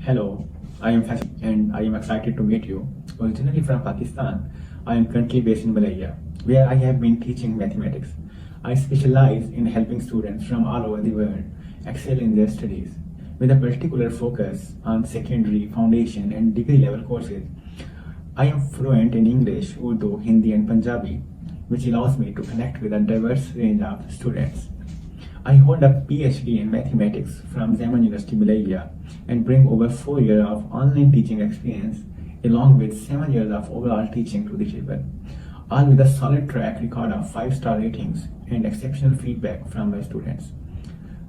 Hello, I am Faisal and I am excited to meet you. Originally from Pakistan, I am currently based in Malaysia, where I have been teaching mathematics. I specialize in helping students from all over the world excel in their studies, with a particular focus on secondary, foundation, and degree level courses. I am fluent in English, Urdu, Hindi, and Punjabi, which allows me to connect with a diverse range of students. I hold a PhD in mathematics from Xiamen University Malaysia and bring over 4 years of online teaching experience along with 7 years of overall teaching to the table, all with a solid track record of 5-star ratings and exceptional feedback from my students.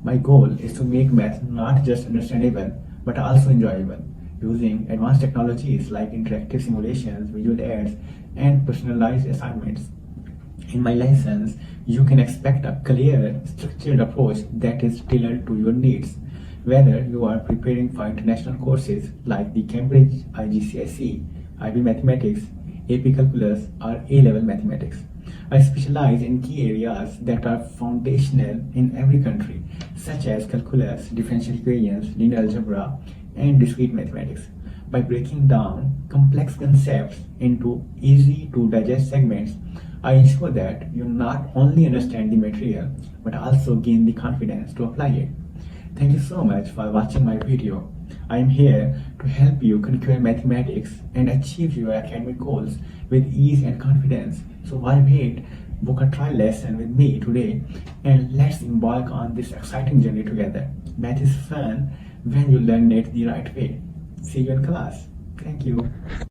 My goal is to make math not just understandable but also enjoyable using advanced technologies like interactive simulations, visual aids, and personalized assignments. In my lessons, you can expect a clear, structured approach that is tailored to your needs, whether you are preparing for international courses like the Cambridge IGCSE, IB Mathematics, AP Calculus, or A-Level Mathematics. I specialize in key areas that are foundational in every country, such as calculus, differential equations, linear algebra, and discrete mathematics. By breaking down complex concepts into easy-to-digest segments, I ensure that you not only understand the material, but also gain the confidence to apply it. Thank you so much for watching my video. I am here to help you conquer mathematics and achieve your academic goals with ease and confidence. So why wait? Book a trial lesson with me today and let's embark on this exciting journey together. Math is fun when you learn it the right way. See you in class. Thank you.